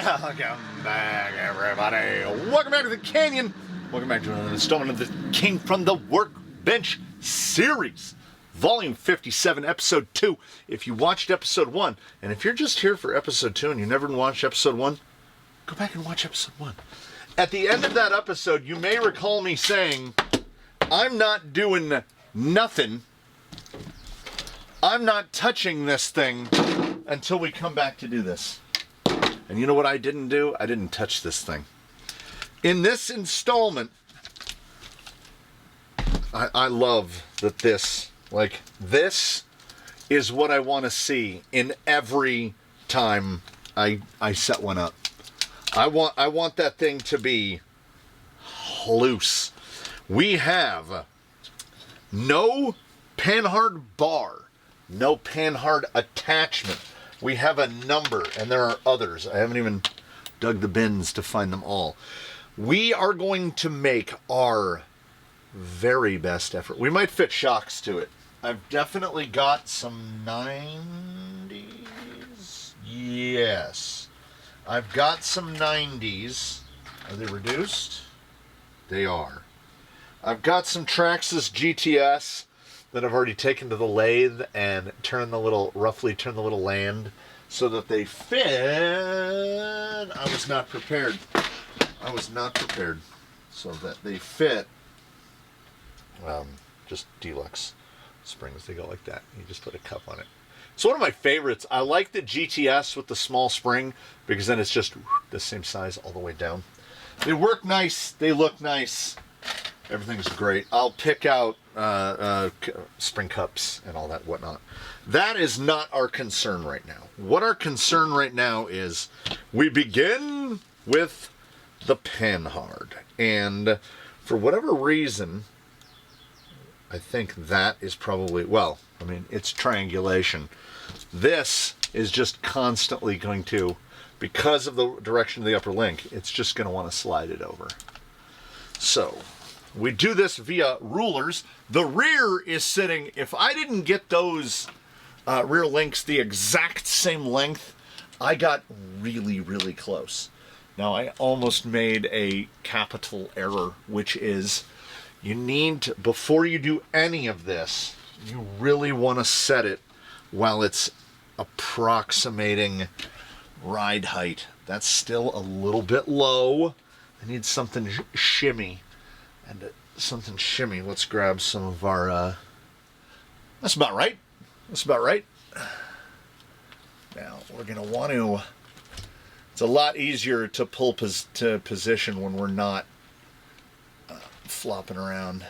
Welcome back, everybody. Welcome back to the Canyon. Welcome back to another installment of the King from the Workbench series, Volume 57, Episode 2. If you watched Episode 1, and if you're just here for Episode 2 and you never watched Episode 1, go back and watch Episode 1. At the end of that episode, you may recall me saying, I'm not doing nothing. I'm not touching this thing until we come back to do this. And you know what I didn't do? I didn't touch this thing. In this installment, I love that this is what I want to see in every time I set one up. I want that thing to be loose. We have no Panhard bar, no Panhard attachment. We have a number, and there are others. I haven't even dug the bins to find them all. We are going to make our very best effort. We might fit shocks to it. I've definitely got some 90s. Yes. I've got some 90s. Are they reduced? They are. I've got some Traxxas GTS that I've already taken to the lathe and roughly turn the little land so that they fit. I was not prepared so that they fit. Just deluxe springs. They go like that. You just put a cup on it. It's one of my favorites. I like the GTS with the small spring because then it's just the same size all the way down. They work nice. They look nice. Everything's great. I'll pick out spring cups and all that whatnot. That is not our concern right now. What our concern right now is we begin with the Panhard. And for whatever reason, I think that is probably, it's triangulation. This is just constantly going to, because of the direction of the upper link, it's just going to want to slide it over. So we do this via rulers. The rear is sitting, if I didn't get those rear links the exact same length, I got really, really close. Now, I almost made a capital error, which is you need to, before you do any of this, you really want to set it while it's approximating ride height. That's still a little bit low. I need something shimmy. And something shimmy. Let's grab some of our, that's about right. That's about right. Now, we're going to want to, it's a lot easier to pull to position when we're not flopping around.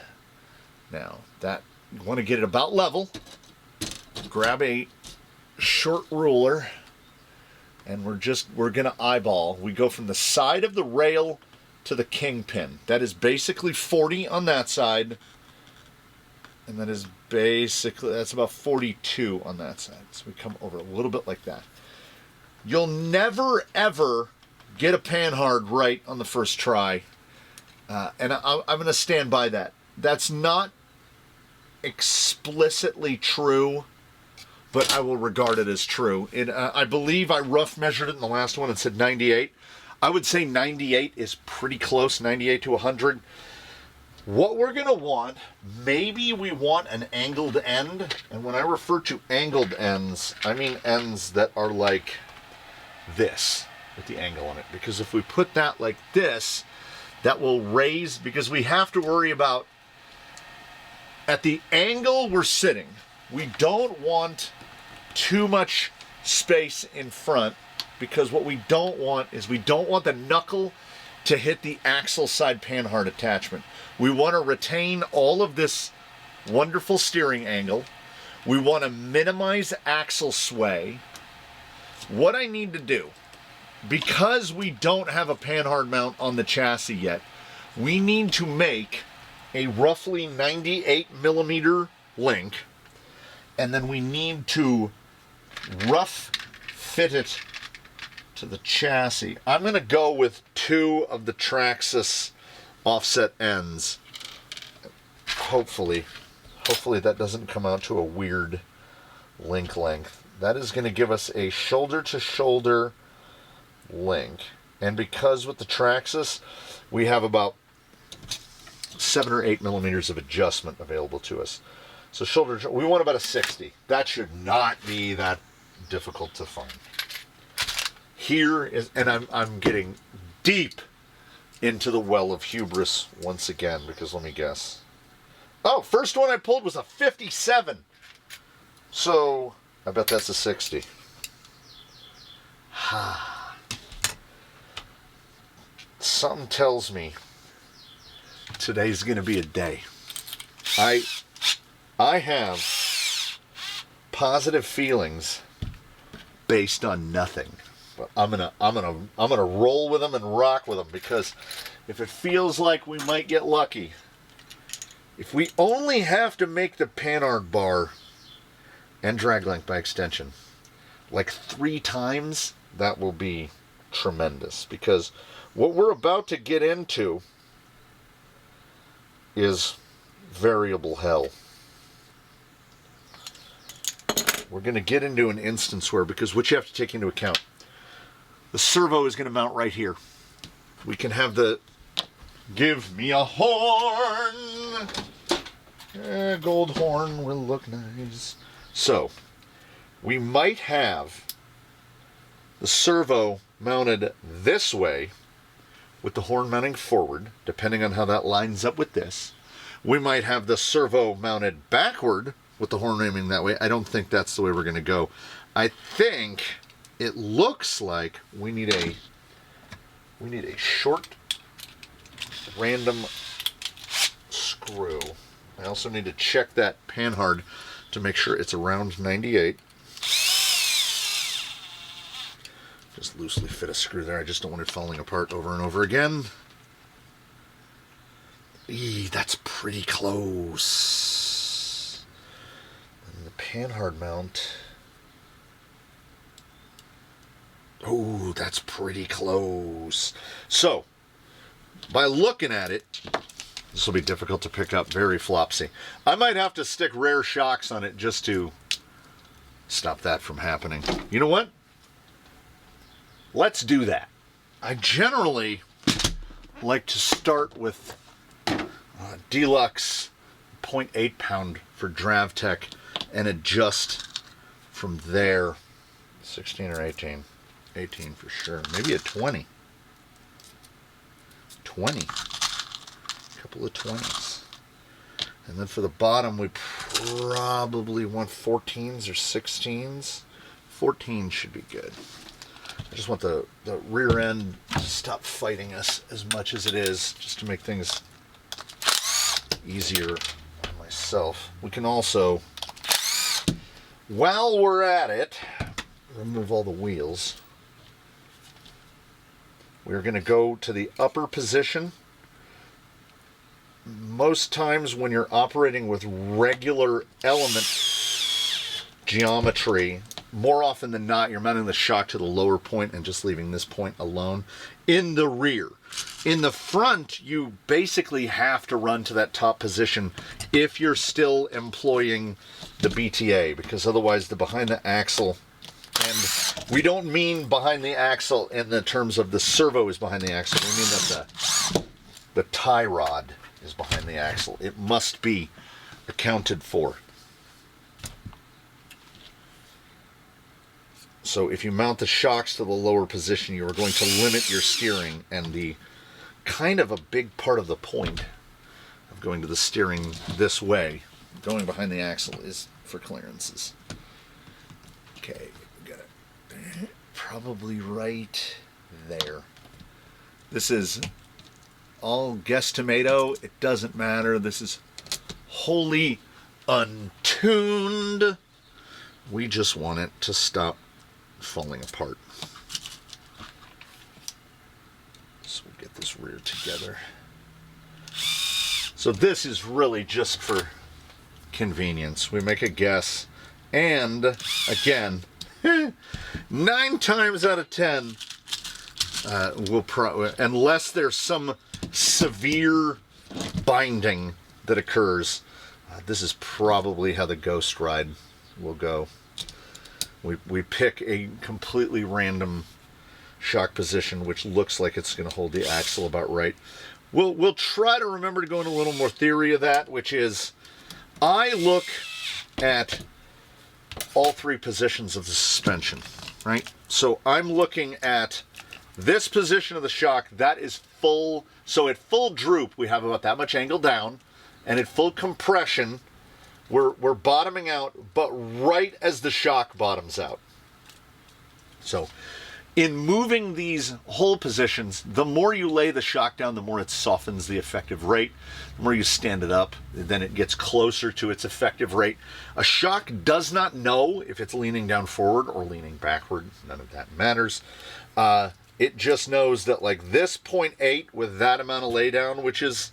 Now, that, you want to get it about level. Grab a short ruler, and we're going to eyeball. We go from the side of the rail to the kingpin. That is basically 40 on that side, and that is basically, that's about 42 on that side. So we come over a little bit like that. You'll never ever get a Panhard right on the first try, and I'm going to stand by that. That's not explicitly true, but I will regard it as true. I believe I rough measured it in the last one and said 98. I would say 98 is pretty close, 98 to 100. What we're going to want, maybe we want an angled end. And when I refer to angled ends, I mean ends that are like this, with the angle on it. Because if we put that like this, that will raise, because we have to worry about, at the angle we're sitting, we don't want too much space in front. Because what we don't want is we don't want the knuckle to hit the axle side Panhard attachment. We want to retain all of this wonderful steering angle. We want to minimize axle sway. What I need to do, because we don't have a Panhard mount on the chassis yet, we need to make a roughly 98 millimeter link, and then we need to rough fit it to the chassis. I'm going to go with 2 of the Traxxas offset ends. Hopefully that doesn't come out to a weird link length. That is going to give us a shoulder to shoulder link. And because with the Traxxas, we have about 7 or 8 millimeters of adjustment available to us. So shoulder, we want about a 60. That should not be that difficult to find. Here is, and I'm getting deep into the well of hubris once again, because let me guess. Oh, first one I pulled was a 57. So I bet that's a 60. Something tells me today's going to be a day. I have positive feelings based on nothing. But I'm gonna roll with them and rock with them, because if it feels like we might get lucky, if we only have to make the Panhard bar and drag length by extension like 3 times, that will be tremendous, because what we're about to get into is variable hell. We're going to get into an instance where, because what you have to take into account, the servo is going to mount right here. We can have the give me a horn. Gold horn will look nice. So we might have the servo mounted this way with the horn mounting forward, depending on how that lines up with this. We might have the servo mounted backward with the horn aiming that way. I don't think that's the way we're going to go. I think it looks like we need a short random screw. I also need to check that Panhard to make sure it's around 98. Just loosely fit a screw there. I just don't want it falling apart over and over again. That's pretty close. And the Panhard mount. Oh, that's pretty close. So, by looking at it, this will be difficult to pick up, very flopsy. I might have to stick rare shocks on it just to stop that from happening. You know what? Let's do that. I generally like to start with Deluxe 0.8 pound for Dravtech and adjust from there. 16 or 18. 18 for sure. Maybe a 20. 20. A couple of 20s. And then for the bottom, we probably want 14s or 16s. 14 should be good. I just want the rear end to stop fighting us as much as it is, just to make things easier on myself. We can also, while we're at it, remove all the wheels. We're going to go to the upper position. Most times when you're operating with regular element geometry, more often than not, you're mounting the shock to the lower point and just leaving this point alone in the rear. In the front, you basically have to run to that top position if you're still employing the BTA, because otherwise the behind the axle, and we don't mean behind the axle in the terms of the servo is behind the axle. We mean that the tie rod is behind the axle. It must be accounted for. So if you mount the shocks to the lower position, you are going to limit your steering, and the kind of a big part of the point of going to the steering this way, going behind the axle, is for clearances. Okay, we got it probably right there. This is all guesstimate. It doesn't matter. This is wholly untuned. We just want it to stop falling apart. So we'll get this rear together. So this is really just for convenience. We make a guess, and again, 9 times out of 10, unless there's some severe binding that occurs, this is probably how the ghost ride will go. We pick a completely random shock position, which looks like it's going to hold the axle about right. We'll try to remember to go into a little more theory of that, which is I look at all three positions of the suspension, right? So I'm looking at this position of the shock, that is full. So at full droop, we have about that much angle down, and at full compression, we're bottoming out, but right as the shock bottoms out. So in moving these hole positions, the more you lay the shock down, the more it softens the effective rate. The more you stand it up, then it gets closer to its effective rate. A shock does not know if it's leaning down forward or leaning backward. None of that matters. It just knows that like this 0.8 with that amount of laydown, which is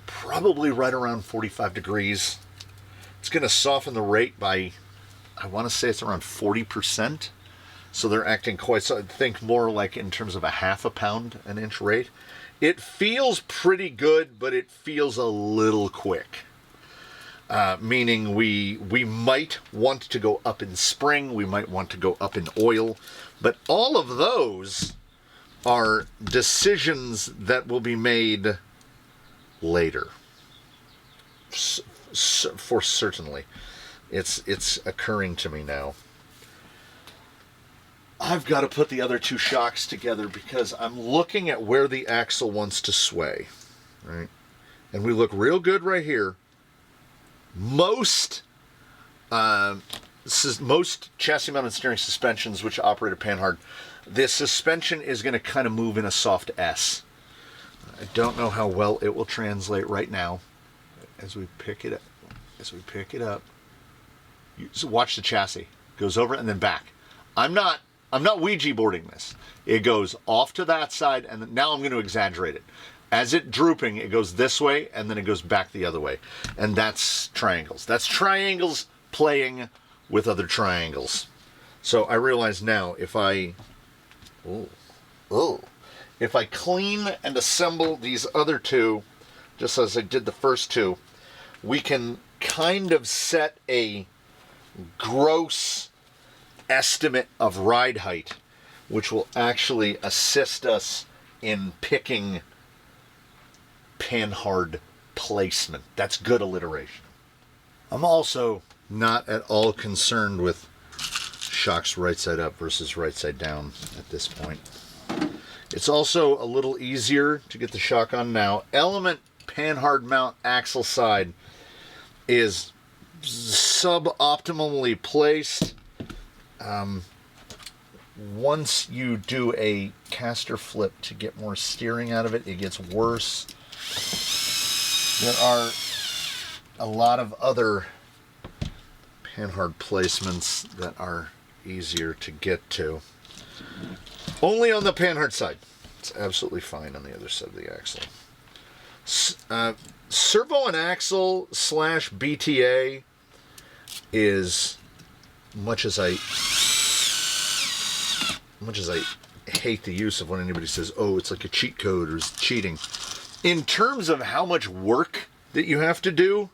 probably right around 45 degrees, it's going to soften the rate by, I want to say it's around 40%. So they're acting quite, so I think more like in terms of a half a pound an inch rate. It feels pretty good, but it feels a little quick. Meaning we might want to go up in spring, we might want to go up in oil, but all of those are decisions that will be made later. For certainly. It's occurring to me now. I've got to put the other two shocks together because I'm looking at where the axle wants to sway, right? And we look real good right here. Most chassis-mounted steering suspensions which operate at Panhard, the suspension is going to kind of move in a soft S. I don't know how well it will translate right now as we pick it up. So watch the chassis. Goes over and then back. I'm not Ouija boarding this. It goes off to that side, and now I'm going to exaggerate it. As it drooping, it goes this way, and then it goes back the other way. And that's triangles. That's triangles playing with other triangles. So I realize now, if I clean and assemble these other two, just as I did the first two, we can kind of set a gross estimate of ride height, which will actually assist us in picking Panhard placement. That's good alliteration. I'm also not at all concerned with shocks right side up versus right side down at this point. It's also a little easier to get the shock on now. Element Panhard mount axle side is suboptimally placed. Once you do a caster flip to get more steering out of it, it gets worse. There are a lot of other Panhard placements that are easier to get to. Only on the Panhard side. It's absolutely fine on the other side of the axle. Servo and axle / BTA is, much as I hate the use of when anybody says, oh, it's like a cheat code or it's cheating. In terms of how much work that you have to do,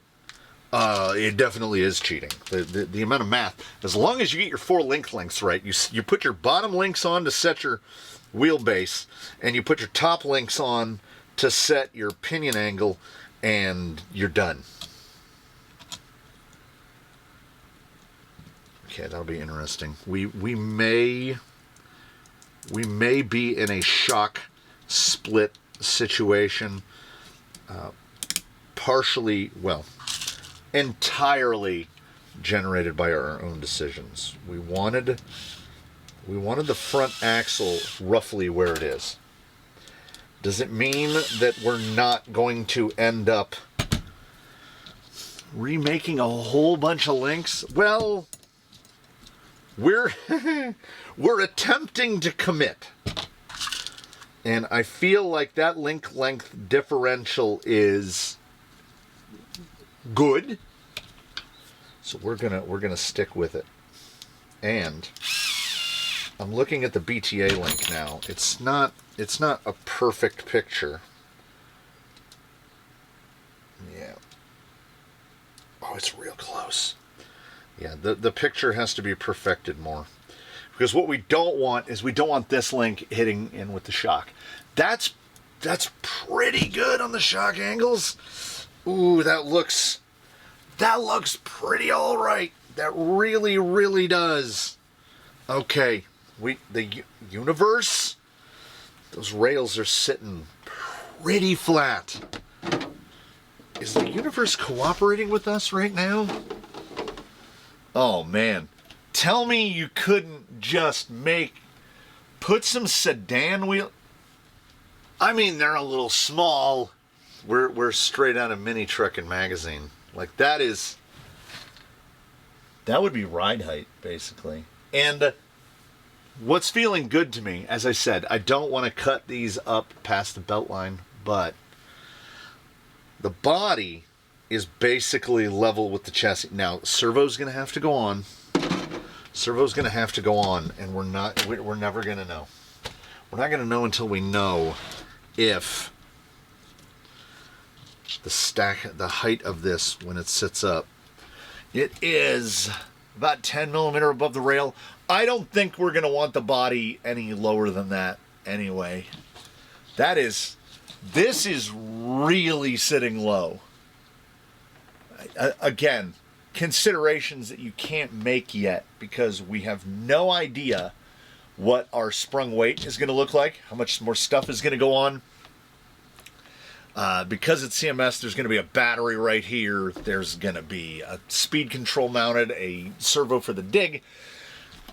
it definitely is cheating. The amount of math. As long as you get your 4 link lengths right, you put your bottom links on to set your wheelbase, and you put your top links on to set your pinion angle, and you're done. Okay, that'll be interesting. We may be in a shock split situation, entirely generated by our own decisions. We wanted the front axle roughly where it is. Does it mean that we're not going to end up remaking a whole bunch of links? Well, we're attempting to commit. And I feel like that link length differential is good. So we're gonna stick with it. And I'm looking at the BTA link now. It's not a perfect picture. Yeah. Oh, it's real close. Yeah, the picture has to be perfected more. Because what we don't want is we don't want this link hitting in with the shock. That's pretty good on the shock angles. Ooh, that looks pretty all right. That really, really does. Okay, the universe, those rails are sitting pretty flat. Is the universe cooperating with us right now? Oh man, tell me you couldn't just put some sedan wheel. I mean, they're a little small. We're straight out of Mini Truckin' Magazine. Like that would be ride height basically. And what's feeling good to me, as I said, I don't want to cut these up past the belt line, but the body is basically level with the chassis. Now, servo's going to have to go on. Servo's going to have to go on, and we're never going to know. We're not going to know until we know if the height of this when it sits up. It is about 10 millimeter above the rail. I don't think we're going to want the body any lower than that anyway. This is really sitting low. Again, considerations that you can't make yet because we have no idea what our sprung weight is going to look like, how much more stuff is going to go on. Because it's CMS, there's going to be a battery right here. There's going to be a speed control mounted, a servo for the dig.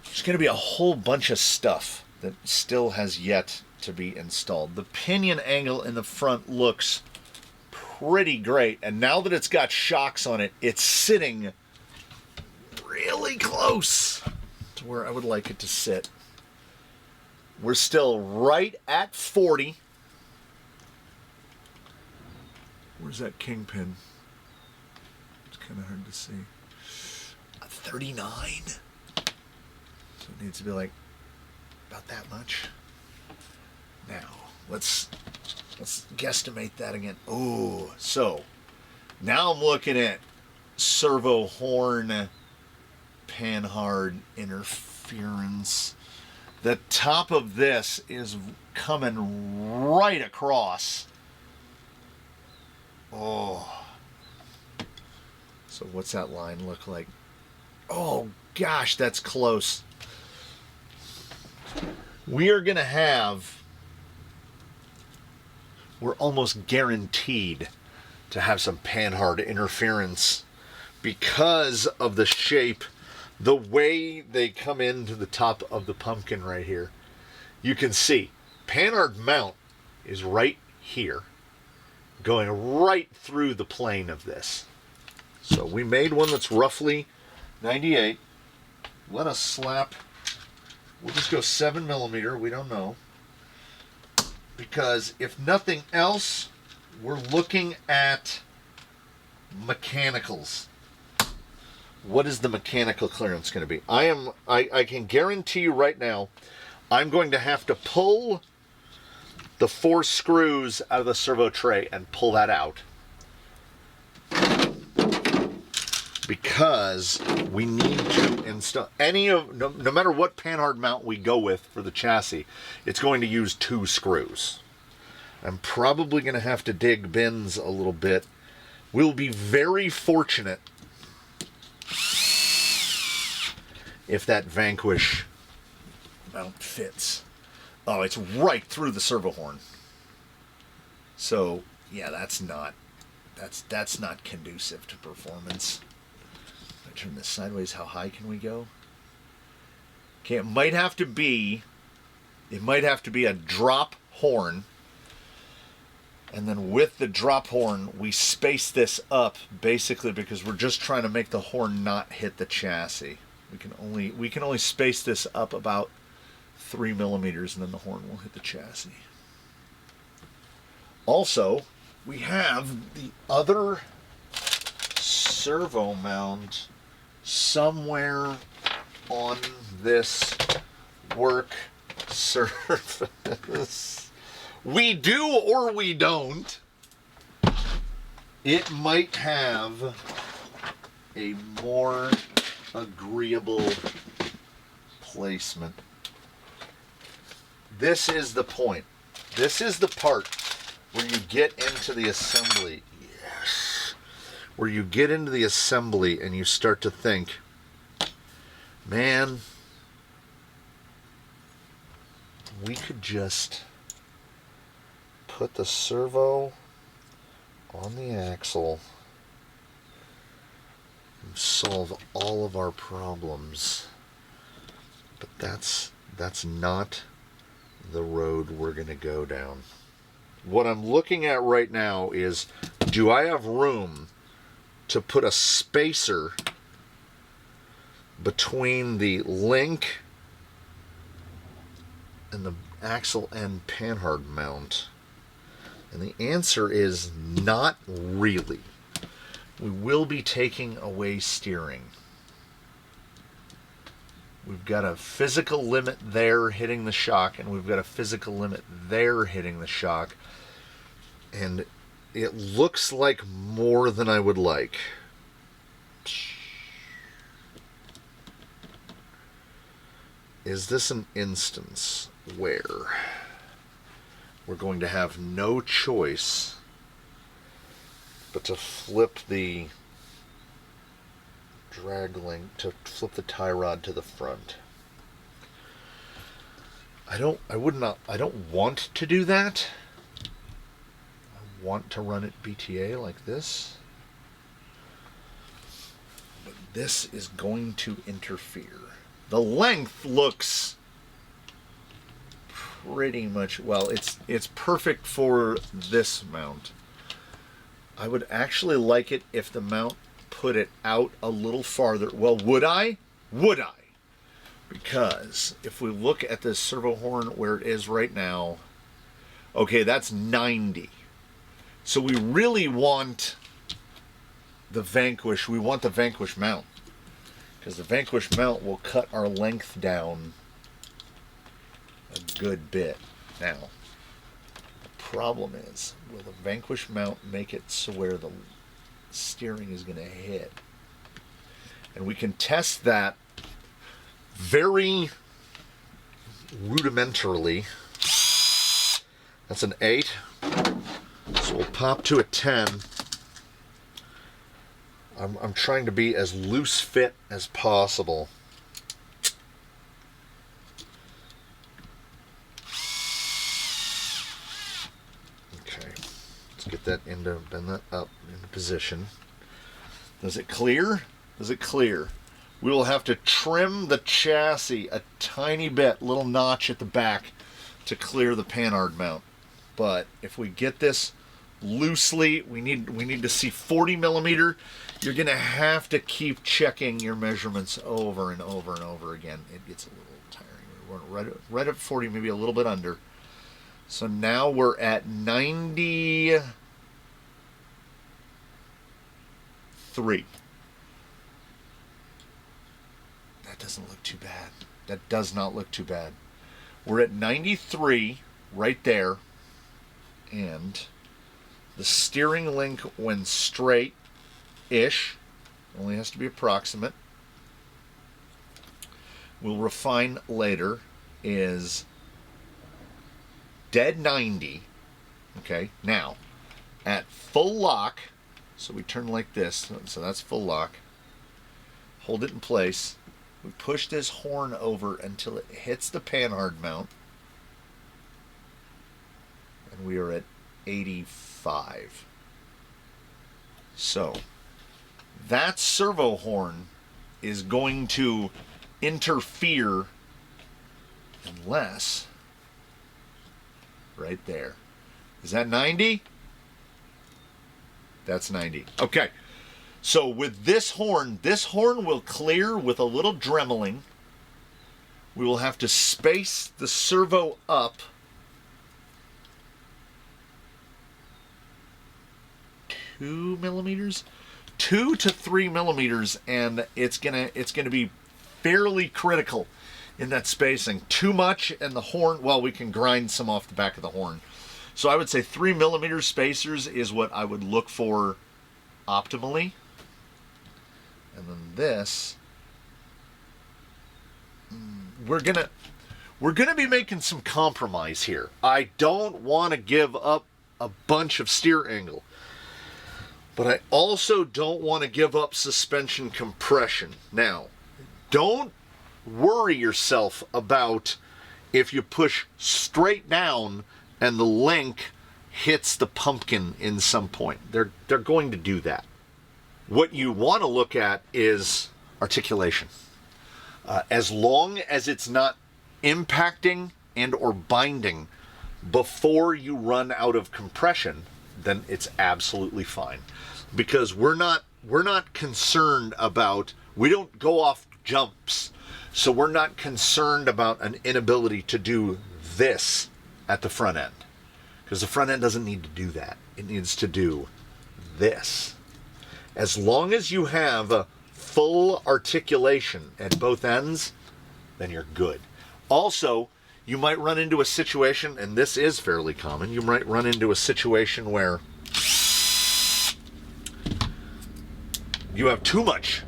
There's going to be a whole bunch of stuff that still has yet to be installed. The pinion angle in the front looks pretty great, and now that it's got shocks on it, it's sitting really close to where I would like it to sit. We're still right at 40. Where's that kingpin? It's kind of hard to see. 39. So it needs to be like about that much. Now, let's guesstimate that again. Oh, so now I'm looking at servo horn Panhard interference. The top of this is coming right across. Oh. So what's that line look like? Oh gosh, that's close. We are going to have, we're almost guaranteed to have some Panhard interference because of the shape, the way they come into the top of the pumpkin right here. You can see Panhard mount is right here, going right through the plane of this. So we made one that's roughly 98. Let us slap, we'll just go 7 millimeter, we don't know. Because if nothing else, we're looking at mechanicals. What is the mechanical clearance going to be? I can guarantee you right now, I'm going to have to pull the 4 screws out of the servo tray and pull that out. Because we need to install no matter what Panhard mount we go with for the chassis, it's going to use 2 screws. I'm probably going to have to dig bins a little bit. We'll be very fortunate if that Vanquish mount fits. Oh, it's right through the servo horn. So yeah, that's not conducive to performance. I turn this sideways. How high can we go? Okay, it might have to be a drop horn, and then with the drop horn we space this up basically because we're just trying to make the horn not hit the chassis. We can only space this up about 3 millimeters, and then the horn will hit the chassis. Also, we have the other servo mount somewhere on this work surface. We do or we don't. It might have a more agreeable placement. This is the point. This is the part where you get into the assembly. Yes. Where you get into the assembly and you start to think, man, we could just put the servo on the axle and solve all of our problems. But that's not the road we're going to go down. What I'm looking at right now is, do I have room to put a spacer between the link and the axle end Panhard mount? And the answer is not really. We will be taking away steering. We've got a physical limit there hitting the shock, and we've got a physical limit there hitting the shock. And it looks like more than I would like. Is this an instance where we're going to have no choice but to flip the drag link, to flip the tie rod to the front? I don't want to do that. I want to run it BTA like this. But this is going to interfere. The length looks pretty much, well, it's perfect for this mount. I would actually like it if the mount put it out a little farther. Well, would I? Would I? Because if we look at this servo horn where it is right now, okay, that's 90. So we really want the Vanquish. We want the Vanquish mount, because the Vanquish mount will cut our length down a good bit. Now, the problem is, will the Vanquish mount make it so where the steering is going to hit? And we can test that very rudimentarily. That's an 8. So we'll pop to a 10. I'm trying to be as loose fit as possible. Okay, let's get that bend that up into position. Does it clear? Does it clear? We will have to trim the chassis a tiny bit, little notch at the back, to clear the Panhard mount. But if we get this loosely, we need to see 40 millimeter. You're gonna have to keep checking your measurements over and over and over again. It gets a little tiring. We're right at 40, maybe a little bit under. So now we're at 93. That doesn't look too bad. That does not look too bad. We're at 93 right there, and the steering link, when straight-ish, only has to be approximate, we'll refine later, is dead 90. Okay, now, at full lock, so we turn like this, so that's full lock, hold it in place, we push this horn over until it hits the Panhard mount, and we are at 85. So that servo horn is going to interfere unless, right there, is that 90? That's 90. Okay, so with this horn will clear with a little dremeling. We will have to space the servo up 2 millimeters, 2 to 3 millimeters, and it's gonna be fairly critical in that spacing. Too much, and the horn, well, we can grind some off the back of the horn. So I would say 3 millimeter spacers is what I would look for optimally. And then this, we're gonna be making some compromise here. I don't want to give up a bunch of steer angle, but I also don't want to give up suspension compression. Now, don't worry yourself about if you push straight down and the link hits the pumpkin in some point. They're going to do that. What you want to look at is articulation. As long as it's not impacting and or binding before you run out of compression, then it's absolutely fine. Because we're not concerned about, we don't go off jumps. So we're not concerned about an inability to do this at the front end. Because the front end doesn't need to do that. It needs to do this. As long as you have a full articulation at both ends, then you're good. Also, you might run into a situation, and this is fairly common, you might run into a situation where you have too much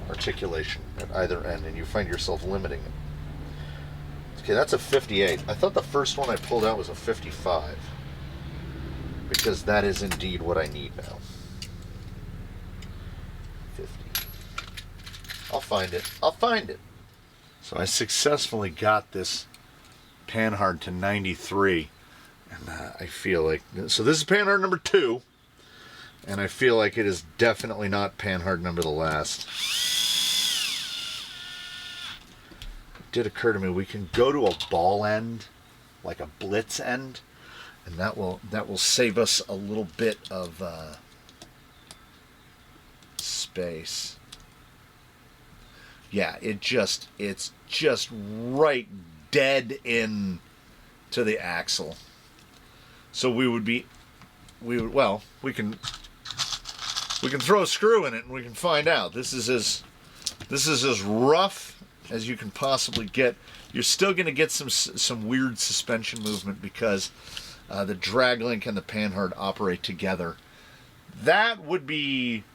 articulation at either end and you find yourself limiting it. Okay, that's a 58. I thought the first one I pulled out was a 55, because that is indeed what I need now. 50. I'll find it. I'll find it. So I successfully got this Panhard to 93, and I feel like, so this is Panhard number 2, and I feel like it is definitely not Panhard number the last. It did occur to me we can go to a ball end, like a blitz end, and that will save us a little bit of space. Yeah, it's just right dead in to the axle. So we can throw a screw in it and we can find out. This is as rough as you can possibly get. You're still going to get some weird suspension movement because the drag link and the Panhard operate together. That would be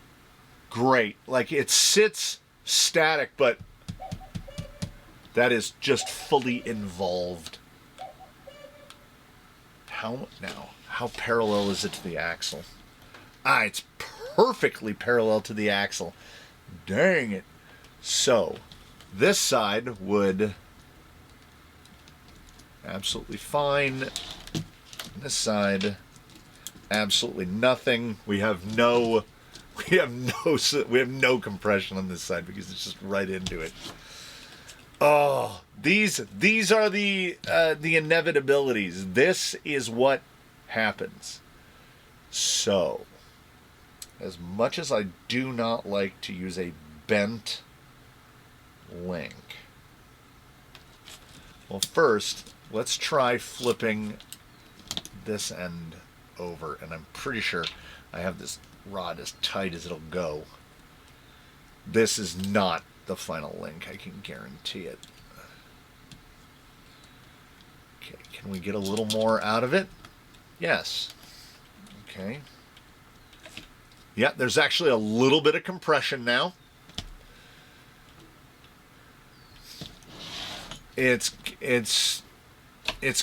great. Like, it sits static, but that is just fully involved. How parallel is it to the axle? It's perfectly parallel to the axle. Dang it. So, this side would absolutely fine. This side, absolutely nothing. We have no compression on this side because it's just right into it. Oh, these are the inevitabilities. This is what happens. So, as much as I do not like to use a bent link, well, first let's try flipping this end over, and I'm pretty sure I have this rod as tight as it'll go. This is not the final link, I can guarantee it. Okay, can we get a little more out of it? Yes. Okay. Yeah, there's actually a little bit of compression now. It's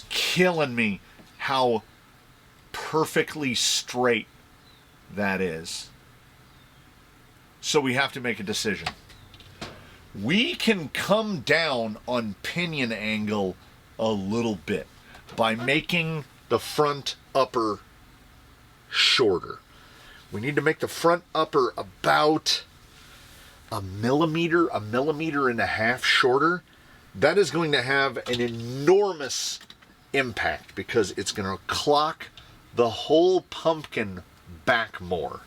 killing me how perfectly straight that is. So we have to make a decision. We can come down on pinion angle a little bit by making the front upper shorter. We need to make the front upper about a millimeter and a half shorter. That is going to have an enormous impact because it's going to clock the whole pumpkin back more.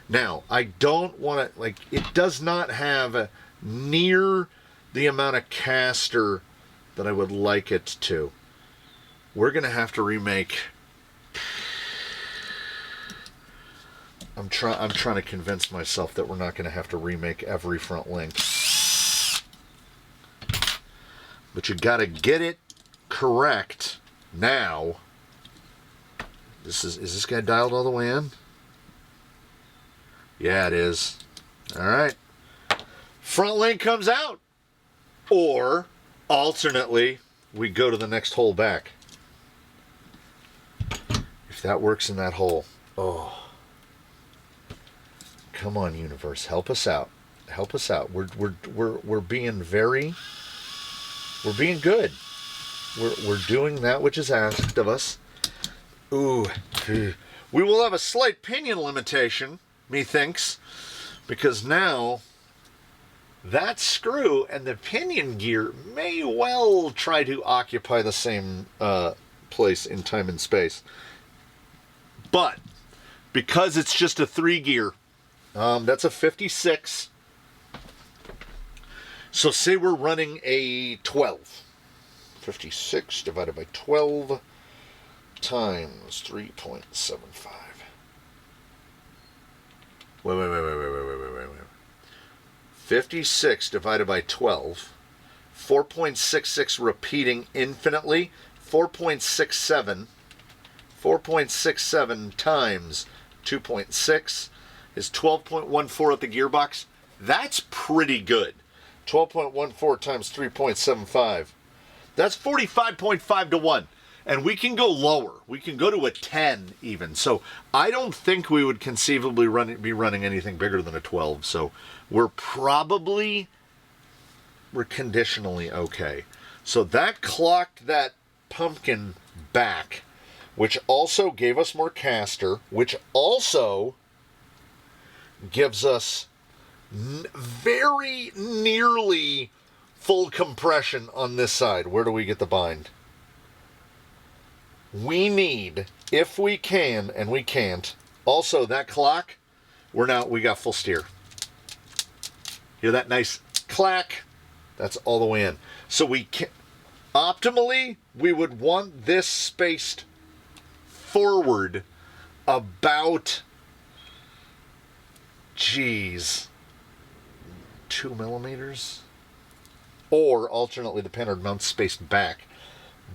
Now, I don't want to, it does not have near the amount of caster that I would like it to. We're going to have to remake. I'm trying to convince myself that we're not going to have to remake every front link. But you got to get it correct now. Is this guy dialed all the way in? Yeah, it is. All right. Front link comes out. Or Alternately, we go to the next hole back. If that works in that hole, oh, come on, universe, help us out. Help us out. We're being good. We're doing that which is asked of us. Ooh, we will have a slight pinion limitation, methinks, because now that screw and the pinion gear may well try to occupy the same place in time and space. But because it's just a 3 gear, that's a 56. So say we're running a 12. 56 divided by 12 times 3.75. Wait. 56 divided by 12. 4.66 repeating infinitely. 4.67. 4.67 times 2.6 is 12.14 at the gearbox. That's pretty good. 12.14 times 3.75. That's 45.5 to 1. And we can go lower. We can go to a 10 even. So I don't think we would conceivably be running anything bigger than a 12. So we're conditionally okay. So that clocked that pumpkin back, which also gave us more caster, which also gives us very nearly full compression on this side. Where do we get the bind? We need, if we can, and we can't, also that clock, we got full steer. Hear that nice clack? That's all the way in. So we can, optimally, we would want this spaced forward about, 2 millimeters? Or alternately, the Panhard mount spaced back.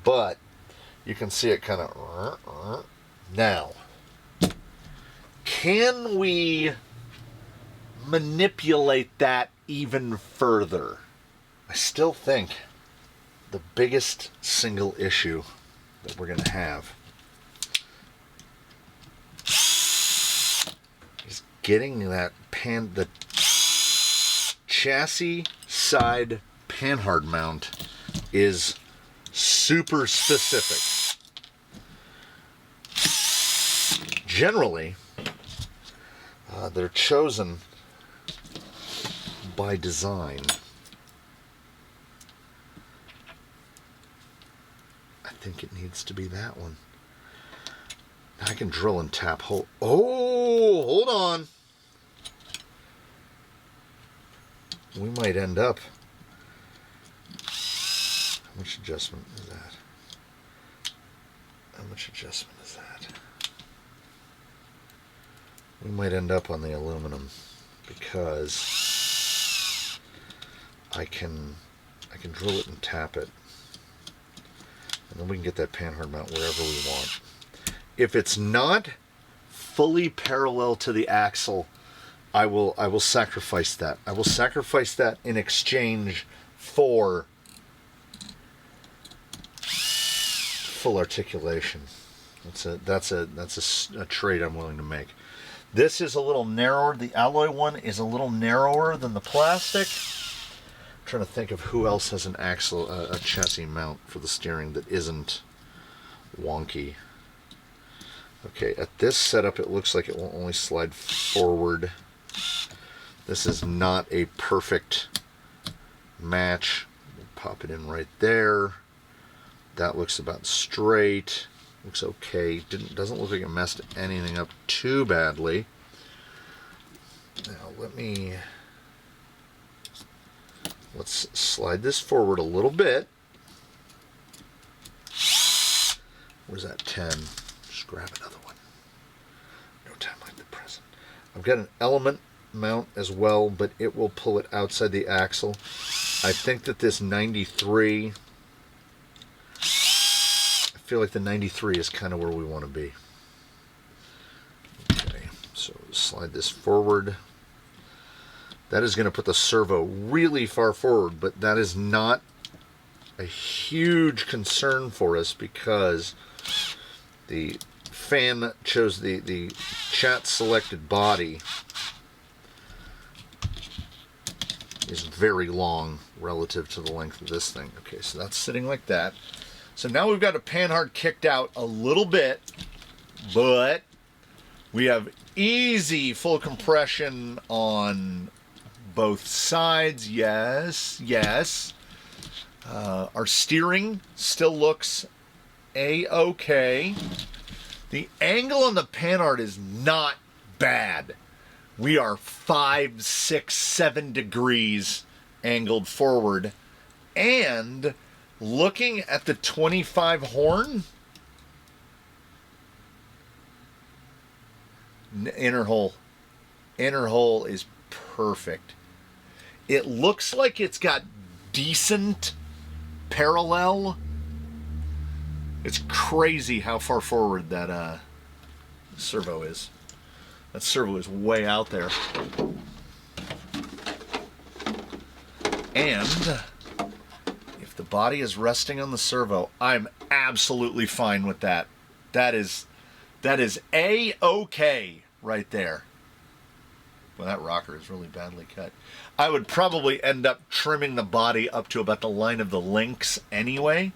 But you can see it kind of. Now, can we manipulate that even further? I still think the biggest single issue that we're going to have is getting that the chassis side Panhard mount is super specific. Generally, they're chosen by design. I think it needs to be that one. I can drill and tap hole. Oh, hold on. We might end up. How much adjustment is that? How much adjustment is that? We might end up on the aluminum because I can drill it and tap it, and then we can get that Panhard mount wherever we want. If it's not fully parallel to the axle, I will sacrifice that. I will sacrifice that in exchange for full articulation. That's a trade I'm willing to make. This is a little narrower. The alloy one is a little narrower than the plastic. I'm trying to think of who else has an axle, a chassis mount for the steering that isn't wonky. Okay, at this setup it looks like it will only slide forward. This is not a perfect match. We'll pop it in right there. That looks about straight. Looks okay. Doesn't look like it messed anything up too badly. Now let's slide this forward a little bit. Where's that 10? Just grab another one. No time like the present. I've got an element mount as well, but it will pull it outside the axle. I think that this 93, I feel like the 93 is kind of where we want to be. Okay, so slide this forward. That is going to put the servo really far forward, but that is not a huge concern for us because the fan chose the chat selected body is very long relative to the length of this thing. Okay, so that's sitting like that. So now we've got a Panhard kicked out a little bit, but we have easy full compression on both sides. Yes, yes. Our steering still looks A-okay. The angle on the Panhard is not bad. We are 5, 6, 7 degrees angled forward. And looking at the 25 horn, inner hole is perfect. It looks like it's got decent parallel. It's crazy how far forward that servo is. That servo is way out there. And if the body is resting on the servo, I'm absolutely fine with that. That is A-okay right there. Well, that rocker is really badly cut. I would probably end up trimming the body up to about the line of the links anyway.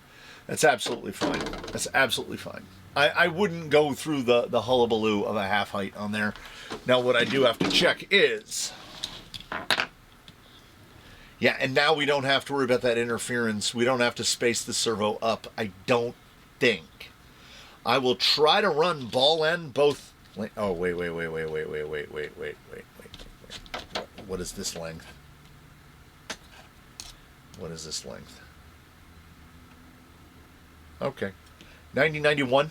That's absolutely fine. That's absolutely fine. I wouldn't go through the hullabaloo of a half height on there. Now, what I do have to check is... Yeah, and now we don't have to worry about that interference. We don't have to space the servo up, I don't think. I will try to run ball end both... Oh, wait. What is this length? What is this length? Okay. 90-91.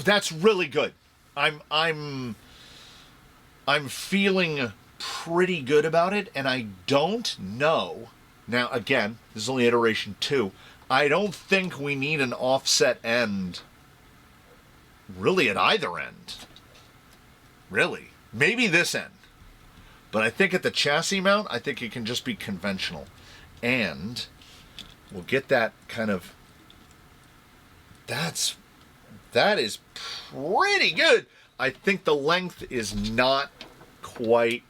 That's really good. I'm feeling pretty good about it, and I don't know. Now, again, this is only iteration 2. I don't think we need an offset end really at either end. Really. Maybe this end. But I think at the chassis mount, I think it can just be conventional. And we'll get that kind of... That is pretty good. I think the length is not quite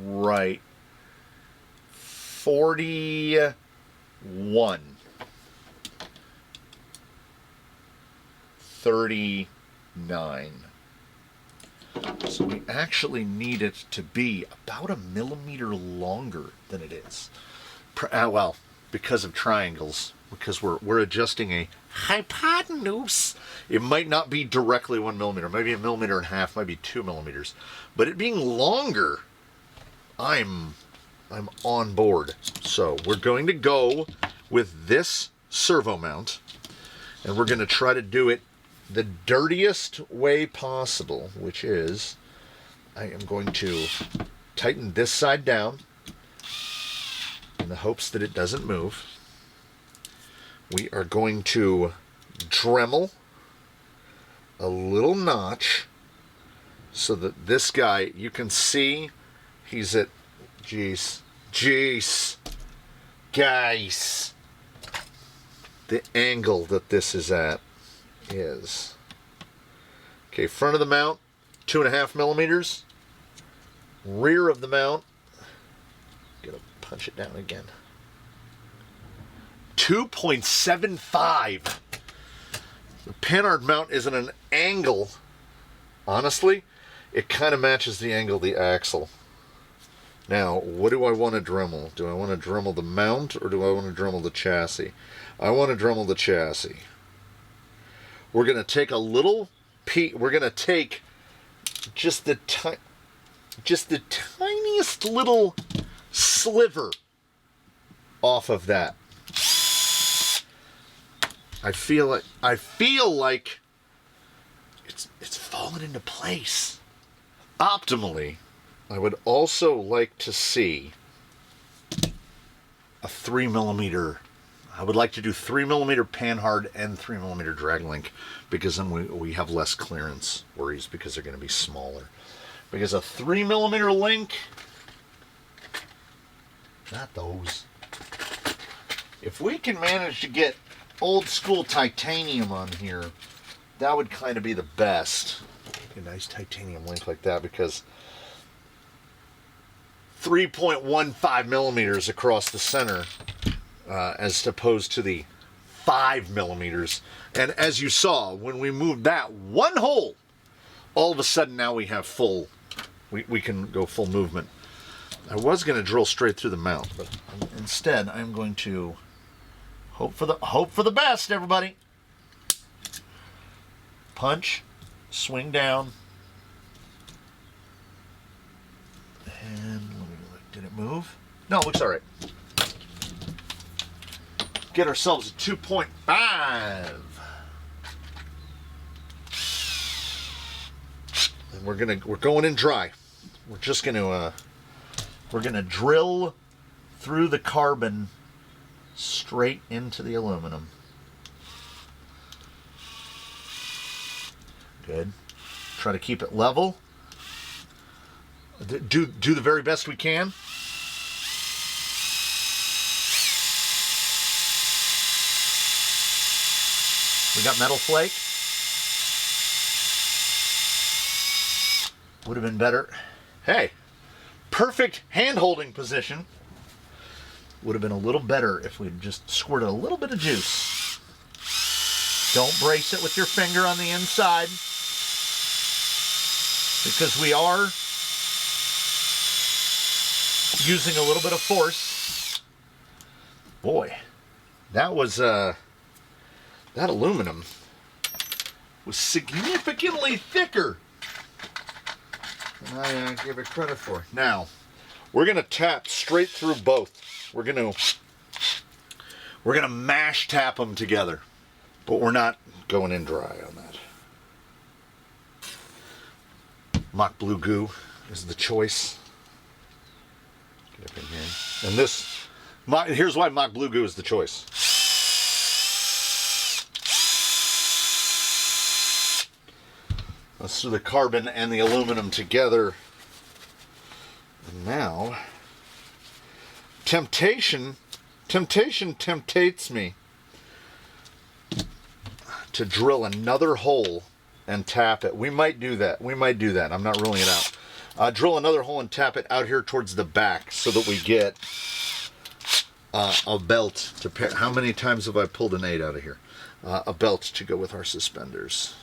right. 41. 39. So we actually need it to be about 1 millimeter longer than it is. Well, because of triangles, because we're adjusting a hypotenuse. It might not be directly 1 millimeter, maybe 1.5 millimeters, maybe 2 millimeters. But it being longer, I'm on board. So we're going to go with this servo mount, and we're going to try to do it the dirtiest way possible, which is I am going to tighten this side down in the hopes that it doesn't move. We are going to Dremel a little notch so that this guy, you can see he's at, jeez, guys, the angle that this is at is, okay, front of the mount, 2.5 millimeters, rear of the mount, gonna punch it down again, 2.75. The Panhard mount is at an angle. Honestly, it kind of matches the angle of the axle. Now, what do I want to Dremel? Do I want to Dremel the mount, or do I want to Dremel the chassis? I want to Dremel the chassis. We're going to take a little we're going to take just the tiniest little sliver off of that. I feel like it's fallen into place. Optimally, I would also like to see a 3 millimeter. I would like to do 3 millimeter Panhard and 3 millimeter drag link, because then we have less clearance worries because they're going to be smaller. Because a 3 millimeter link, not those. If we can manage to get old school titanium on here, that would kind of be the best. A nice titanium link like that, because 3.15 millimeters across the center, as opposed to the 5 millimeters. And as you saw, when we moved that one hole, all of a sudden now we have full, we can go full movement. I was going to drill straight through the mount, but instead I'm going to hope for the best, everybody. Punch, swing down, and did it move? No, it looks all right. Get ourselves a 2.5. And we're going in dry. We're just gonna drill through the carbon straight into the aluminum. Good. Try to keep it level. Do the very best we can. We got metal flake. Would have been better. Hey, perfect hand-holding position. Would have been a little better if we'd just squirted a little bit of juice. Don't brace it with your finger on the inside, because we are using a little bit of force. Boy, that was that aluminum was significantly thicker than I give it credit for. Now, we're gonna tap straight through both. We're gonna mash tap them together, but we're not going in dry on that. Mock blue goo is the choice. Get up in here. And here's why mock blue goo is the choice. Let's do the carbon and the aluminum together. And now, temptation temptates me to drill another hole and tap it. We might do that. I'm not ruling it out. Drill another hole and tap it out here towards the back so that we get a belt to pair. How many times have I pulled an 8 out of here? A belt to go with our suspenders.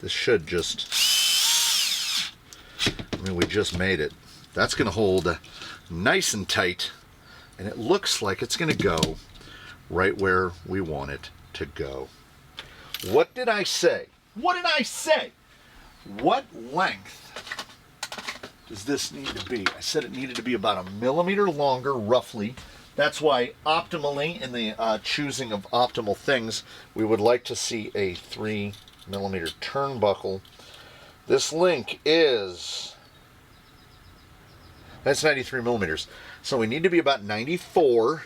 This should just, we just made it. That's going to hold nice and tight, and it looks like it's going to go right where we want it to go. What did I say? What length does this need to be? I said it needed to be about 1 millimeter longer, roughly. That's why optimally, in the choosing of optimal things, we would like to see a 3 millimeter turnbuckle. This link is, that's 93 millimeters. So we need to be about 94,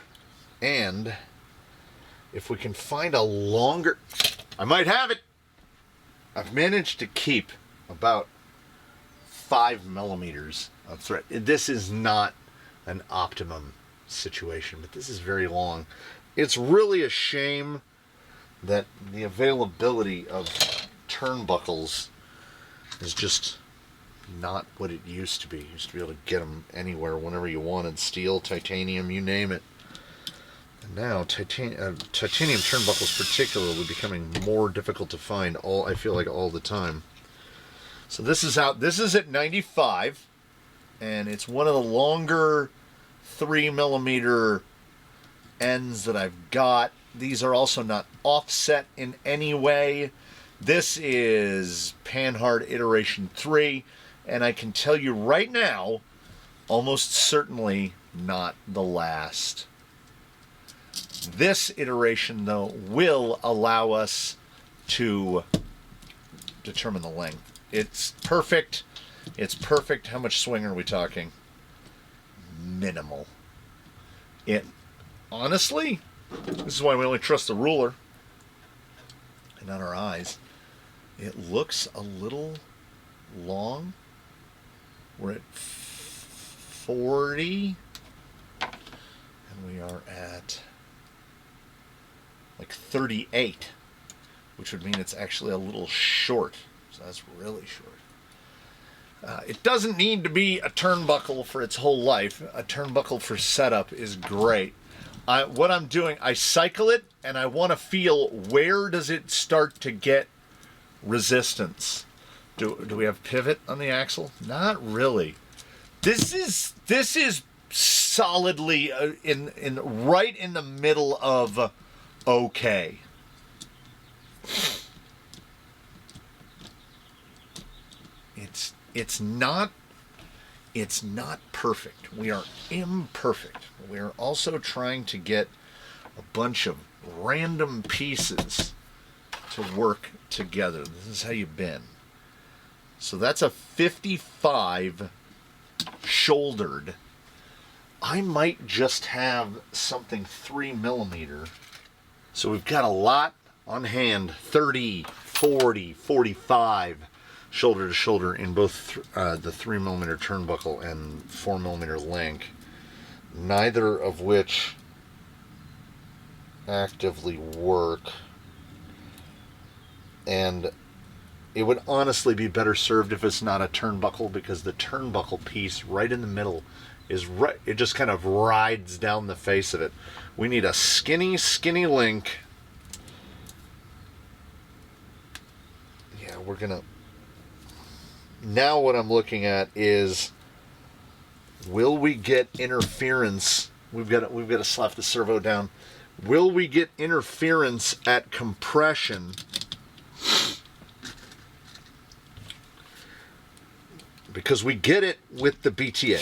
and if we can find a longer, I might have it. I've managed to keep about 5 millimeters of thread. This is not an optimum situation, but this is very long. It's really a shame that the availability of turnbuckles is just not what it used to be. You used to be able to get them anywhere, whenever you wanted. Steel, titanium, you name it. And now titanium turnbuckles particularly becoming more difficult to find, I feel like all the time. So this is out. This is at 95, and it's one of the longer 3 millimeter ends that I've got. These are also not offset in any way. This is Panhard Iteration 3, and I can tell you right now, almost certainly not the last. This iteration, though, will allow us to determine the length. It's perfect. It's perfect. How much swing are we talking? Minimal. Honestly, this is why we only trust the ruler and not our eyes. It looks a little long. We're at 40, and we are at like 38, which would mean it's actually a little short. So that's really short. It doesn't need to be a turnbuckle for its whole life. A turnbuckle for setup is great. What I'm doing, I cycle it, and I want to feel where does it start to get resistance. Do we have pivot on the axle? Not really. This is solidly right in the middle of okay. It's not perfect. We are imperfect. We are also trying to get a bunch of random pieces to work together. This is how you bend. So that's a 55 shouldered. I might just have something 3 millimeter. So we've got a lot on hand, 30, 40, 45 shoulder to shoulder in both the 3 millimeter turnbuckle and 4 millimeter link, neither of which actively work. And it would honestly be better served if it's not a turnbuckle, because the turnbuckle piece right in the middle is right, it just kind of rides down the face of it. We need a skinny link. Yeah, we're gonna. Now what I'm looking at is, will we get interference? We've got to slap the servo down. Will we get interference at compression? Because we get it with the BTA.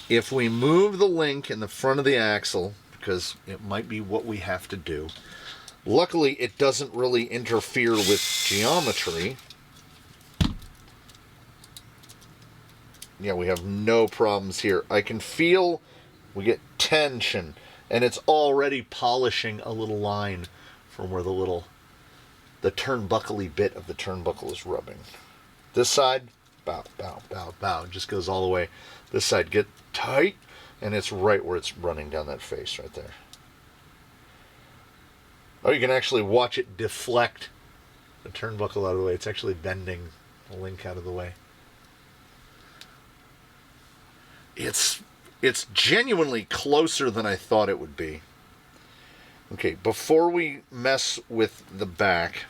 If we move the link in the front of the axle, because it might be what we have to do. Luckily, it doesn't really interfere with geometry. Yeah, we have no problems here. I can feel we get tension, and it's already polishing a little line from where the turnbuckly bit of the turnbuckle is rubbing. This side, bow, bow, bow, bow. It just goes all the way. This side, get tight, and it's right where it's running down that face right there. Oh, you can actually watch it deflect the turnbuckle out of the way. It's actually bending the link out of the way. It's genuinely closer than I thought it would be. Okay, before we mess with the back,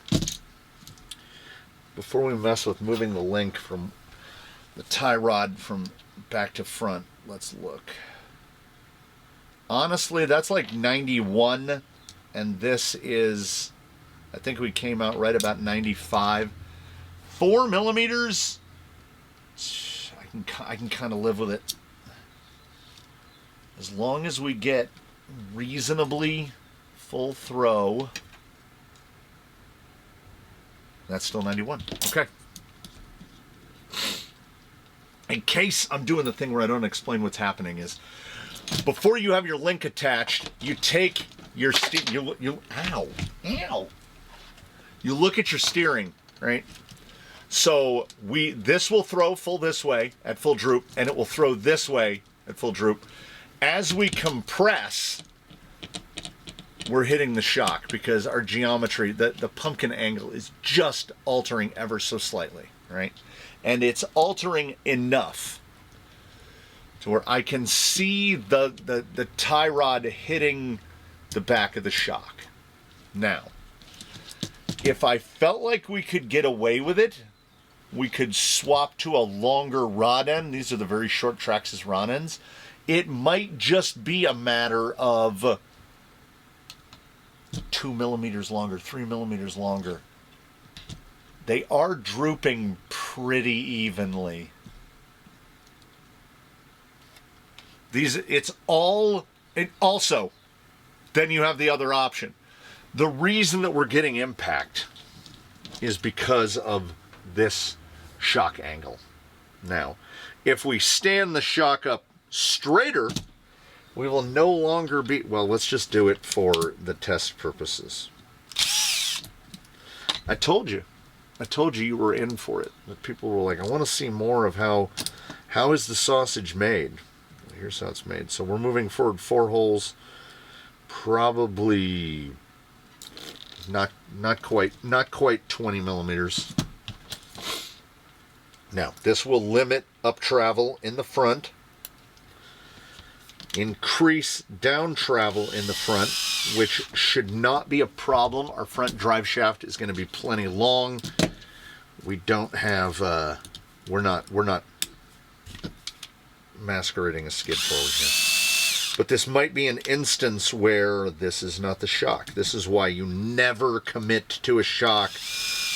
before we mess with moving the link from the tie rod from back to front, let's look. Honestly, that's like 91, and this is, I think we came out right about 95. 4 millimeters, I can kind of live with it. As long as we get reasonably full throw. That's still 91. Okay. In case I'm doing the thing where I don't explain what's happening, is before you have your link attached, you take your ow. You look at your steering, right? So this will throw full this way at full droop, and it will throw this way at full droop. As we compress, we're hitting the shock because our geometry, the pumpkin angle is just altering ever so slightly, right? And it's altering enough to where I can see the tie rod hitting the back of the shock. Now, if I felt like we could get away with it, we could swap to a longer rod end. These are the very short Traxxas rod ends. It might just be a matter of 2 millimeters longer, 3 millimeters longer. They are drooping pretty evenly. Also, then you have the other option. The reason that we're getting impact is because of this shock angle. Now, if we stand the shock up straighter, we will no longer be, well, let's just do it for the test purposes. I told you you were in for it. That people were like, I want to see more of how is the sausage made. Well, here's how it's made. So we're moving forward 4 holes. probably not quite 20 millimeters. Now, this will limit up travel in the front, increase down travel in the front, which should not be a problem. Our front drive shaft is going to be plenty long. We don't have, we're not masquerading a skid forward here. But this might be an instance where this is not the shock. This is why you never commit to a shock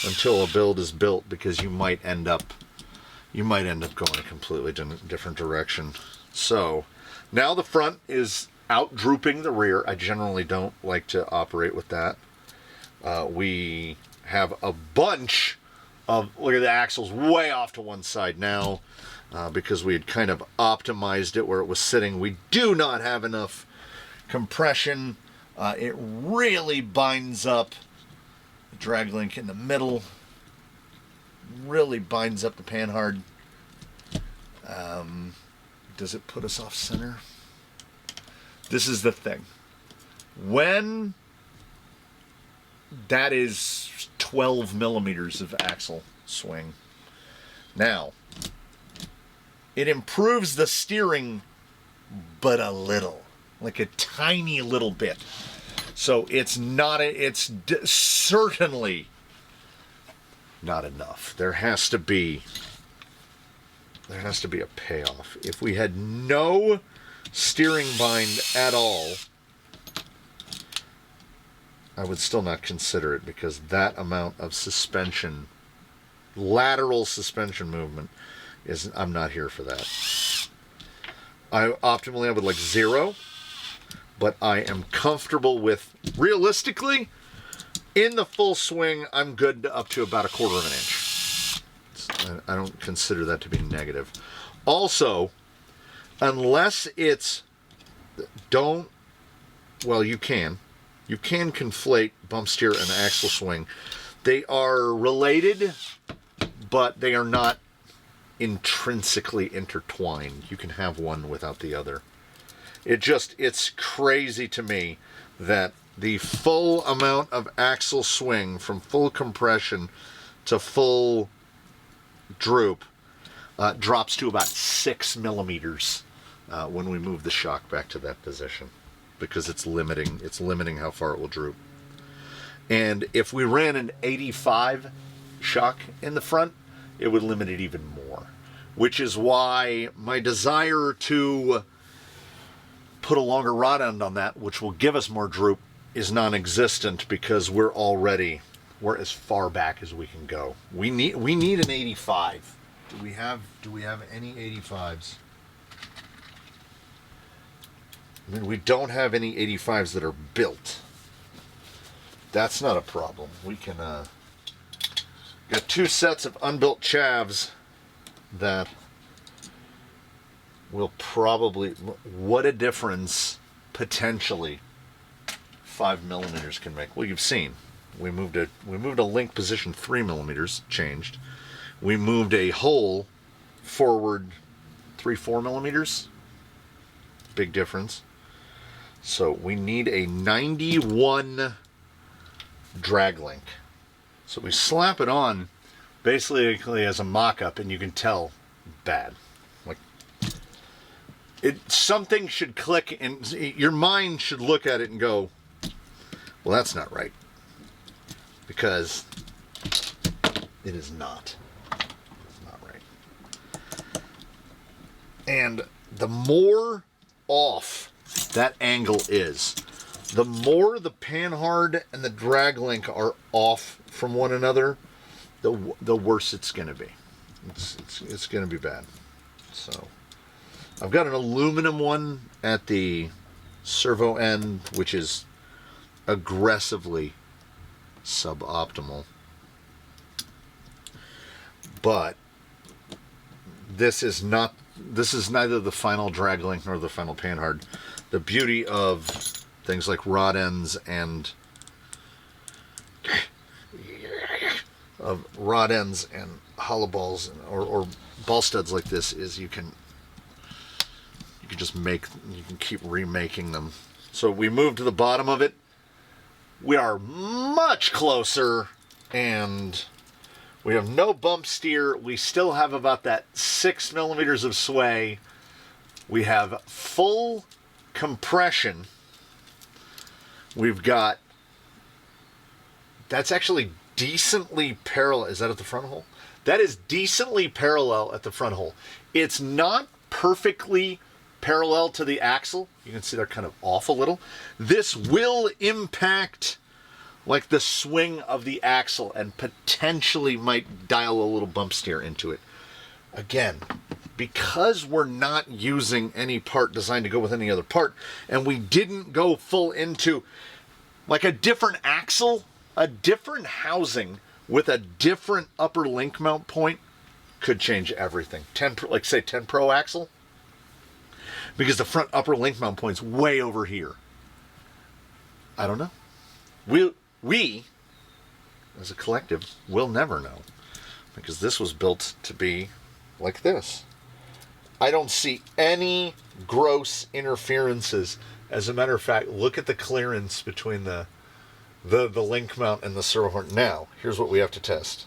until a build is built, because you might end up going a completely different direction. So now the front is out drooping the rear. I generally don't like to operate with that. We have a bunch of, look at the axles way off to one side now, because we had kind of optimized it where it was sitting. We do not have enough compression. It really binds up the drag link in the middle. Really binds up the Panhard. Does it put us off center? This is the thing. When that is 12 millimeters of axle swing. Now, it improves the steering, but a little, like a tiny little bit. So it's not, it's certainly not enough. There has to be a payoff. If we had no steering bind at all, I would still not consider it, because that amount of suspension, lateral suspension movement, I'm not here for that. Optimally, I would like 0, but I am comfortable with, realistically, in the full swing, I'm good up to about 1/4 of an inch. I don't consider that to be negative. Also, unless it's, well, you can conflate bump steer and axle swing. They are related, but they are not intrinsically intertwined. You can have one without the other. It's crazy to me that the full amount of axle swing from full compression to full droop drops to about 6 millimeters when we move the shock back to that position, because it's limiting how far it will droop. And if we ran an 85 shock in the front, it would limit it even more, which is why my desire to put a longer rod end on that, which will give us more droop, is non-existent, because we're as far back as we can go. We need an 85. Do we have any 85s? I mean, we don't have any 85s that are built. That's not a problem. We can got 2 sets of unbuilt chavs that will probably, what a difference potentially 5 millimeters can make. Well, you've seen we moved a link position 3 millimeters, changed. We moved a hole forward 3-4 millimeters. Big difference. So we need a 91 drag link. So we slap it on basically as a mock-up, and you can tell bad. Like, something should click, and your mind should look at it and go, well, that's not right. Because it is not. It's not right. And the more off that angle is, the more the Panhard and the drag link are off from one another, the worse it's going to be. It's going to be bad. So I've got an aluminum one at the servo end, which is aggressively suboptimal. But this is neither the final drag link nor the final Panhard. The beauty of things like rod ends and hollow balls or ball studs like this is you can keep remaking them So we move to the bottom of it. We are much closer, and we have no bump steer. We still have about that 6 millimeters of sway. We have full compression. We've got, that's actually decently parallel. Is that at the front hole? That is decently parallel at the front hole. It's not perfectly parallel to the axle. You can see they're kind of off a little. This will impact like the swing of the axle and potentially might dial a little bump steer into it. Again, because we're not using any part designed to go with any other part, and we didn't go full into like a different axle, a different housing with a different upper link mount point could change everything. 10, like say 10 Pro axle, because the front upper link mount point's way over here. I don't know. We, as a collective, will never know, because this was built to be like this. I don't see any gross interferences. As a matter of fact, look at the clearance between the link mount and the servo horn. Now, here's what we have to test.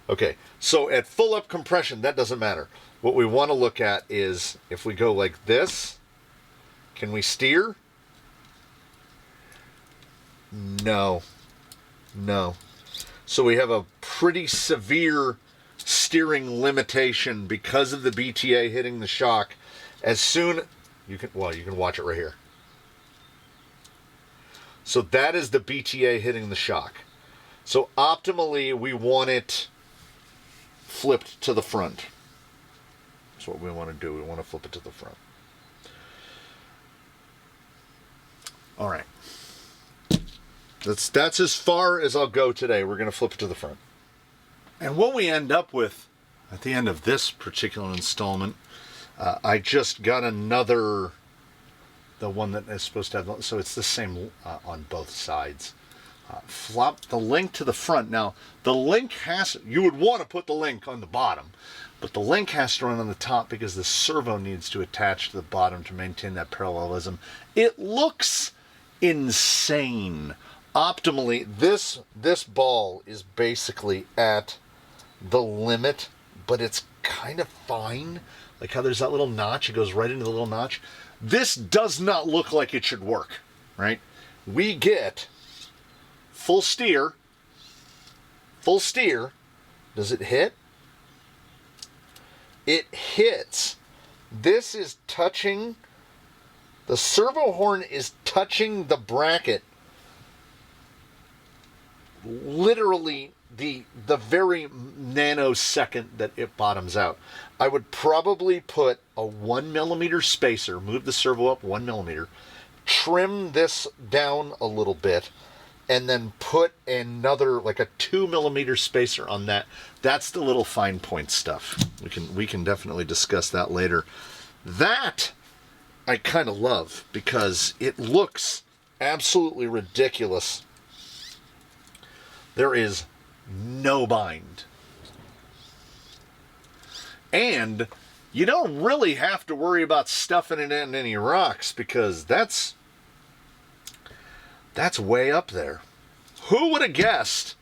Okay, so at full up compression, that doesn't matter. What we want to look at is if we go like this, can we steer? No. So we have a pretty severe steering limitation because of the BTA hitting the shock. As soon, you can watch it right here. So that is the BTA hitting the shock. So optimally, we want it flipped to the front. That's what we want to do. We want to flip it to the front. All right. That's as far as I'll go today. We're going to flip it to the front. And what we end up with at the end of this particular installment, I just got another, the one that is supposed to have, so it's the same on both sides. Flop the link to the front. Now, the link has, you would want to put the link on the bottom, but the link has to run on the top because the servo needs to attach to the bottom to maintain that parallelism. It looks insane. Optimally, this ball is basically at the limit, but it's kind of fine. Like how there's that little notch, it goes right into the little notch. This does not look like it should work, right? We get full steer. Full steer. Does it hit? It hits. This is touching, the servo horn is touching the bracket literally the very nanosecond that it bottoms out. I would probably put a 1 millimeter spacer, move the servo up 1 millimeter, trim this down a little bit, and then put another, like a 2 millimeter spacer on that. That's the little fine point stuff. We can definitely discuss that later. That I kind of love because it looks absolutely ridiculous. There is no bind. And you don't really have to worry about stuffing it in any rocks because that's way up there. Who would have guessed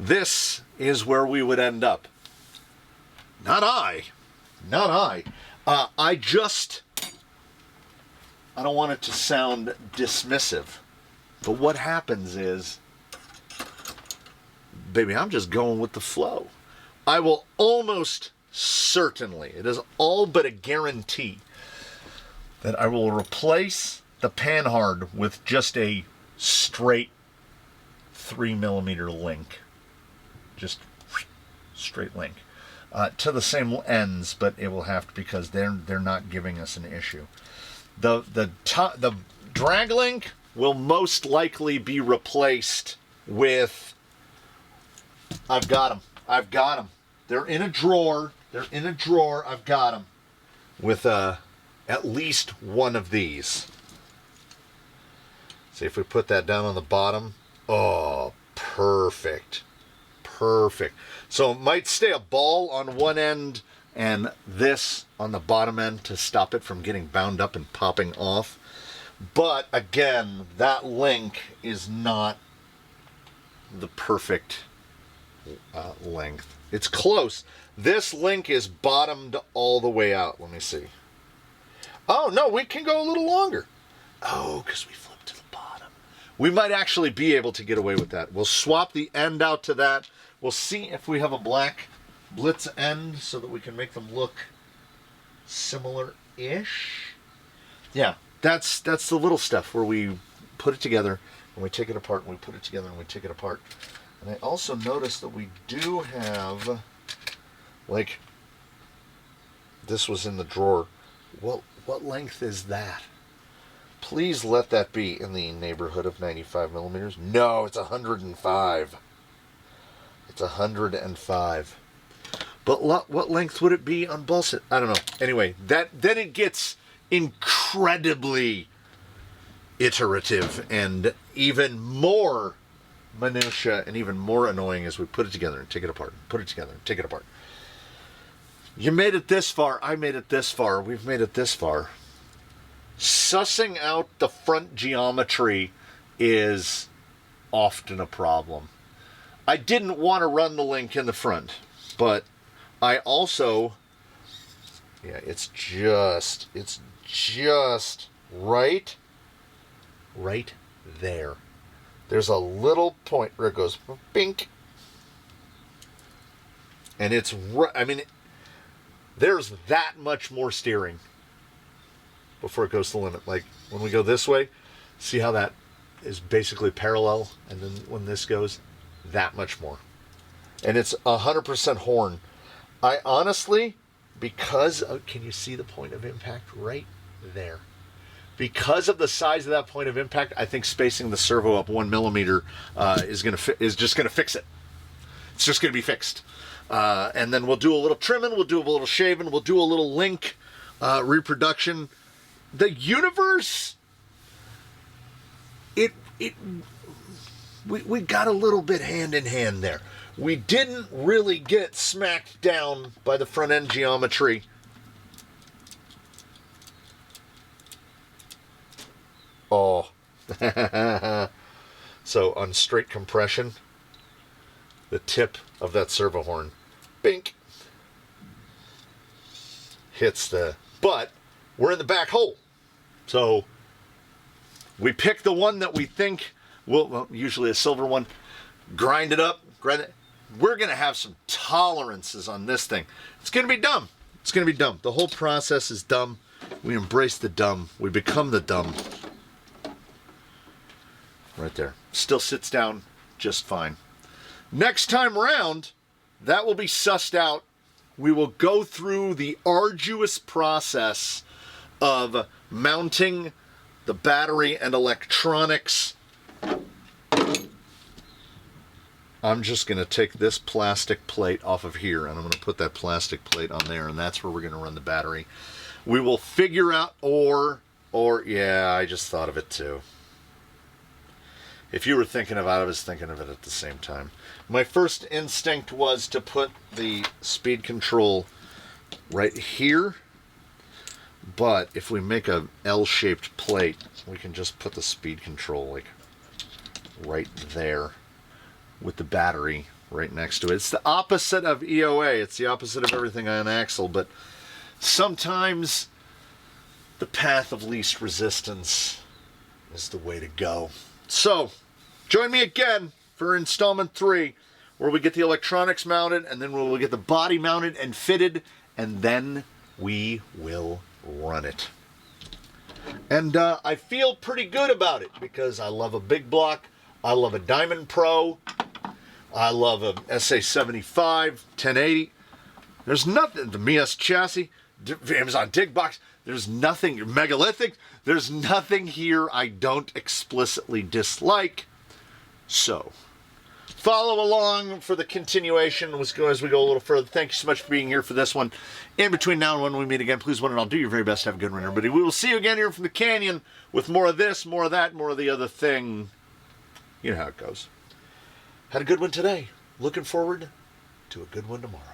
this is where we would end up? Not I. Not I. I don't want it to sound dismissive, but what happens is, baby, I'm just going with the flow. I will almost certainly, it is all but a guarantee, that I will replace the Panhard with just a straight 3 millimeter link. Just straight link. To the same ends, but it will have to, because they're not giving us an issue. The drag link will most likely be replaced with, I've got them. They're in a drawer. I've got them with at least one of these. See if we put that down on the bottom. Oh, perfect. So it might stay a ball on one end and this on the bottom end to stop it from getting bound up and popping off. But again, that link is not the perfect length. It's close. This link is bottomed all the way out. Let me see. Oh, no, we can go a little longer. Oh, because we flipped to the bottom. We might actually be able to get away with that. We'll swap the end out to that. We'll see if we have a black blitz end so that we can make them look similar-ish. Yeah, that's the little stuff where we put it together and we take it apart and we put it together and we take it apart. And I also noticed that we do have, like, this was in the drawer. What length is that? Please let that be in the neighborhood of 95 millimeters. No, it's 105. It's 105. But what length would it be on balsa? I don't know. Anyway, then it gets incredibly iterative and even more minutia and even more annoying as we put it together and take it apart, put it together and take it apart. You made it this far, I made it this far, we've made it this far. Sussing out the front geometry is often a problem. I didn't want to run the link in the front, but I also, yeah, it's just right there. There's a little point where it goes bink. And it's, I mean, there's that much more steering before it goes to the limit. Like when we go this way, see how that is basically parallel, and then when this goes, that much more. And it's 100% horn. I honestly, because of, can you see the point of impact right there? Because of the size of that point of impact, I think spacing the servo up 1 millimeter is just gonna fix it. It's just gonna be fixed. And then we'll do a little trimming, we'll do a little shaving, we'll do a little link reproduction. The universe, we got a little bit hand in hand there. We didn't really get smacked down by the front end geometry. Oh. So on straight compression, the tip of that servo horn, bink, hits the, but we're in the back hole. So we pick the one that we think will, well, usually a silver one, grind it up, grind it. We're going to have some tolerances on this thing. It's going to be dumb. It's going to be dumb. The whole process is dumb. We embrace the dumb. We become the dumb. Right there. Still sits down just fine. Next time around, that will be sussed out. We will go through the arduous process of mounting the battery and electronics. I'm just going to take this plastic plate off of here, and I'm going to put that plastic plate on there, and that's where we're going to run the battery. We will figure out, or yeah, I just thought of it too. If you were thinking of it, I was thinking of it at the same time. My first instinct was to put the speed control right here, but if we make a L-shaped plate, we can just put the speed control like right there with the battery right next to it. It's the opposite of EOA. It's the opposite of everything on axle, but sometimes the path of least resistance is the way to go. So, join me again for installment 3, where we get the electronics mounted, and then we'll get the body mounted and fitted, and then we will run it. And I feel pretty good about it, because I love a big block, I love a Diamond Pro, I love a SA75, 1080. There's nothing, the Mias chassis, Amazon Dig Box, there's nothing, megalithic, there's nothing here I don't explicitly dislike. So, follow along for the continuation as we go a little further. Thank you so much for being here for this one. In between now and when we meet again, please one and all, do your very best. Have a good one, everybody. We will see you again here from the canyon with more of this, more of that, more of the other thing. You know how it goes. Had a good one today. Looking forward to a good one tomorrow.